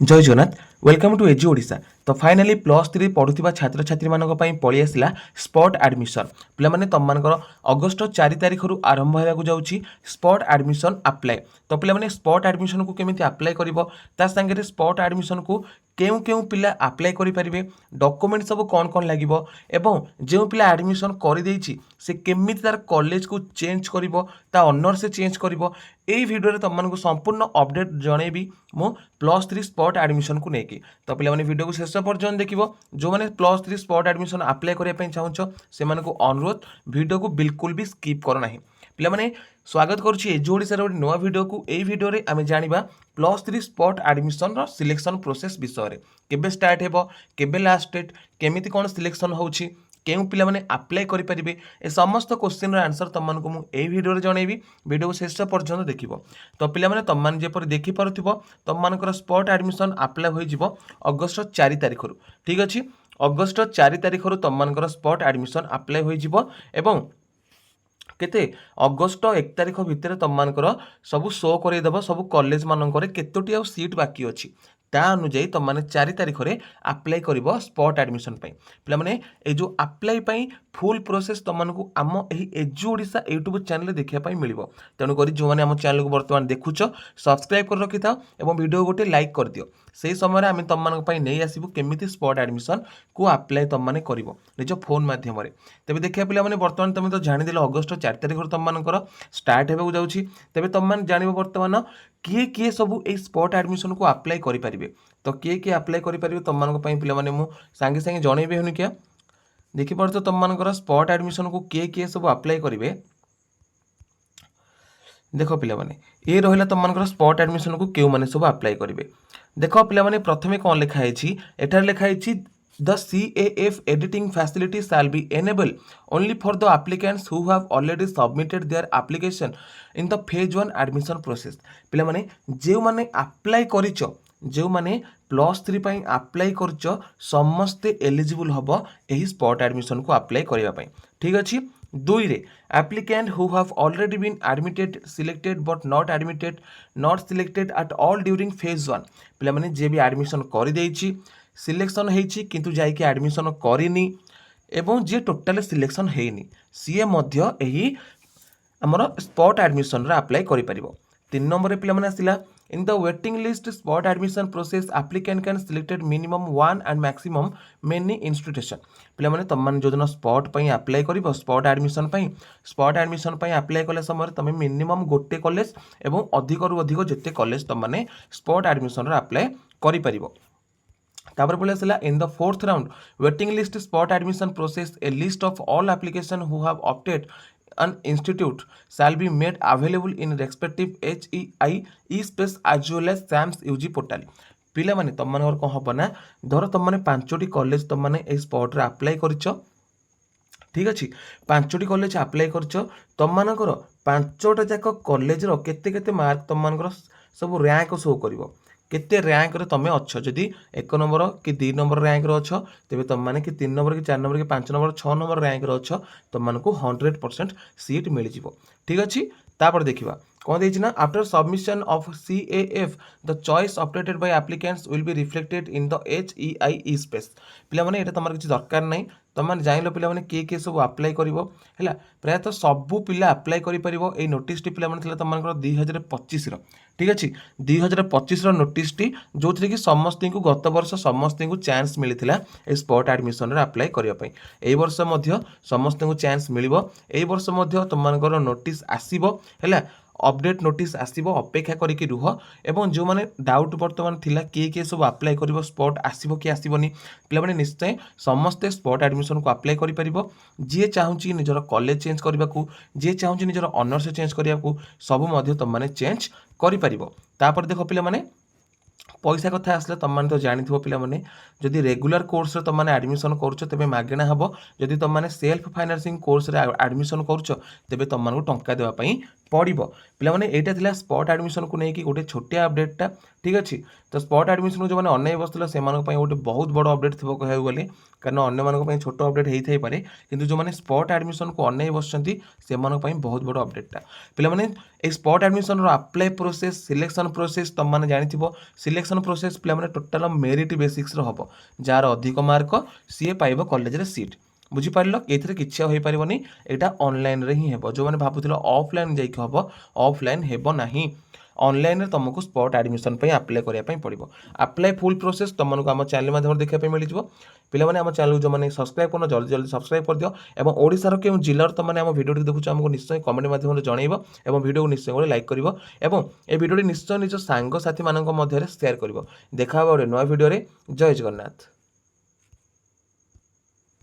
जय Jagannath welcome to एजी ओडिशा। तो finally plus three पढ़ुवा छात्र छात्री मानी पलि आसला स्पॉट एडमिशन पे तुम अगस्ट 4 तारिख रु आरंभ होगा जाऊँगी स्पॉट एडमिशन अप्लाई। तो पे स्पॉट एडमिशन को केमी अप्लाई कर स्पॉट एडमिशन को केउ केउ पिला अप्लाई करेंगे डॉक्यूमेंट सब कौन कौन लगे एवं जो पिला एडमिशन कर से केमी तार कॉलेज को चेंज कर ऑनर से चेंज कर यही भिडियो तुमको संपूर्ण अपडेट जनइबी मु प्लस थ्री स्पॉट एडमिशन को लेकिन। तो पे वीडियो को शेष पर्यटन देख जो मैंने plus three spot admission apply करने चाहूँ से अनुरोध वीडियो को बिल्कुल भी स्किप करना पे स्वागत करुच्ची एजी ओडिशार गोटे नुआ वीडियो को यही वीडियो रे आमे जानिबा प्लस थ्री स्पॉट एडमिशन रो सिलेक्शन प्रोसेस विषय रे केबे स्टार्ट हेबो केबे लास्ट डेट केमिति कोन सिलेक्शन होउची केउ पिला माने अप्लाई करि परिबे ए समस्त क्वेश्चन रो आंसर तमनको मु एही वीडियो रे जणैबी वीडियो को शेष पर्यंत देखिबो। तो पिला माने तम मान जेपर देखि पारुथिबो तम मानकर स्पॉट एडमिशन अप्लाई होई जिवो अगस्त 4 तारिख रु। ठीक अछि अगस्त 4 तारिख रु तम मानकर स्पॉट एडमिशन अप्लाई होई जिवो एवं केते अगस्त 1 तारिख भितर तुम मानकर सब शो करदेव सब कॉलेज मानक केतोटी सीट बाकी अच्छी ता अनुजाई तुम मैंने 4 तारिख में अप्लाई कर स्पॉट एडमिशन पे मैंने ये जो अप्लाई फुल प्रोसेस तुमको आम एजी ओडिशा यूट्यूब चैनल देखापी मिल तेणुक जो मैंने आम चैनल को बर्तमान देखुच सब्सक्राइब कर रखि था और वीडियो गोटे लाइक कर दियो से समय आम तुम नहीं आसबू केमी स्पॉट एडमिशन को अप्लाई तुम मैंने कर निज फोन मध्यम तेज देखा पे बर्तमान तुम तो जाणीदेल अगस्त 4 तारिख तुम मानकर स्टार्ट होगा जाऊँगी तेज तुम मैंने जान बर्तमान किए किए सब ये स्पॉट एडमिशन को अप्लाई करेंगे। तो किए किए अप्लाई करेंगे तुम मानक पे सागे सागे जनइबे हूँ क्या देखिपार तुम मानकर स्पॉट एडमिशन को किए किए सब अप्लाई करेंगे। देख पिला माने ये रहा तुम मानकर स्पॉट एडमिशन को क्यों माने सब अप्लाई करेंगे। देख पिला माने प्रथमे कौन लिखाई एठार लिखाई The CAF editing facility shall be enabled only for the applicants who have already submitted their application in the phase 1 admission process। पिला माने जो माने अप्लाई करिचो जो माने प्लस थ्री पाई अप्लाई करिचो समस्ते एलिजिबल हबो एही स्पॉट एडमिशन को अप्लाई करिवा पाई। ठीक अछि दुई रे applicant who have already been admitted selected but not selected at all during phase 1 पिला माने जे भी एडमिशन करि देइछि सिलेक्शन होइछि किंतु जाइके एडमिशन करिनी एवं जे टोटाल सिलेक्शन हेइनी सीए मध्य एही हमर स्पॉट एडमिशन रे अप्लाई करि परिबो। 3 नंबर रे पिला माने आसिला in the waiting list spot admission process applicant can selected minimum 1 and maximum many institution पिला माने तुम मान जो दिन स्पॉट पई अप्लाई करिवो स्पॉट एडमिशन पई अप्लाई कले समय तुम मिनिमम गोटे कॉलेज एवं अधिक रु अधिक जेते कॉलेज तुम माने स्पॉट एडमिशन रे अप्लाई करि परिबो। तापर बोले आसला in the fourth round waiting list spot admission process A list of all application who have opted an institute shall be made available in respective HEI e-space as well as SAMS UG portal। पिला माने तुम मानकर कौन हम ना धर तुम मैंने 5टी कॉलेज तुम मैंने ए स्पॉट रे अप्लाई करिच। ठीक अच्छे 5टी कॉलेज अप्लाई करिच तुम मानकर 5टा जाक कॉलेज रो केते केते मार्क तुम मानकर सब रैंक शो करिवो केते रैंक रे तमे अच्छो जदि 1 नंबर कि 2 नंबर रैंक रो अच्छो तेबे तुम माने कि 3 नंबर कि 4 नंबर कि 5 नंबर 6 नंबर रैंक रो अच्छो तुम मानकु 100% सीट मिल जिवो। ठीक अछि तापर देखिबा कौन देछि ना after submission of CAF the choice opted by applicants will be reflected in the HEI e space. पिला माने एटा तमर किछि दरकार नै तुम मैंने जान पिला माने किए सब अप्लाई करिवो हैला प्रायतः सबू पिला अप्लाई करि परिवो ए नोटिस टी पिला माने तुम मानकर 2025 रो। ठीक अच्छे 2025 नोटिस टी जो थी कि समस्त को गत वर्ष समस्त को चांस मिलता ए स्पॉट एडमिशन रे अप्लाई करने ए वर्ष समस्त को चांस मिल ए वर्ष तुम मानकर नोटिस आसीबो हैला अपडेट नोटिस आसीबो अपेक्षा करिकी रुह एवं जो माने डाउट बर्तमान थिला किए सब अप्लाई करिवो स्पॉट आसीबो कि आसीबोनी पिला माने निश्चय समस्ते स्पॉट एडमिशन को अप्लाई करि परिबो जे चाहूची निजर कॉलेज चेंज करबा को जे चाहूची निजर ऑनर्स चेंज करिया को सब मध्य तुम माने चेंज करि परिबो। तापर देखो पिला माने पैसा कथा आसले तुम मैंने तो जानी पिला माने जदि रेगुलर कोर्स रे तुम मैंने एडमिशन करुछ तेबे मागेणा हबो जदि तुम मैंने सेल्फ फाइनेंसिंग कोर्स रे एडमिशन करुछ तेबे तुम मानकु टंका देबा पई पड़िबो। पिला माने एटा थिला स्पॉट एडमिशन को नेकी गोटे छोटिया अपडेटटा। ठीक अच्छे तो स्पॉट एडमिशन को जो मैंने अनै बसला से गोटे बहुत बड़ अपडेट थी कह गले कारण अन्य मानक छोट अपडेट होता है पारे किंतु जो मैंने स्पॉट एडमिशन को अनै बसचंती से बहुत बड़ अपडेटटा। पिला माने ए स्पॉट एडमिशन रो अप्लाई प्रोसेस सिलेक्शन प्रोसेस तुम मैंने जानिथिबो सिलेक्शन सिलेक्शन प्रोसेस पे टोटाल मेरिट बेसिक्स हम जार अधिक मार्क सी पाइब कॉलेज रे सीट बुझीपार ये किसी हो पारनी यहाँ ऑनलाइन रे ही हे जो मैंने भावुल ऑफलाइन जाइए हम ऑफलाइन हेब नहीं ऑनलाइन रे तुमको स्पॉट एडमिशन अप्लाई करने पड़ो अप्लाई फुल प्रोसेस तुमको आम चैनल माध्यम देखा मिल पे आम चैनल जो मैंने सब्सक्राइब कर जल्दी जल्दी सब्सक्राइब कर दियो और ओडिशार क्यों जिलार तुम मैंने भिडियो देखुच आमको निश्चय कमेंट माध्यम जनइब और भिडियो निश्चय गोटे लाइक कर ये भिडियो निश्चय निज सांग साथी मान शेयर कर देखा नुआ भिडियो जय जगन्नाथ।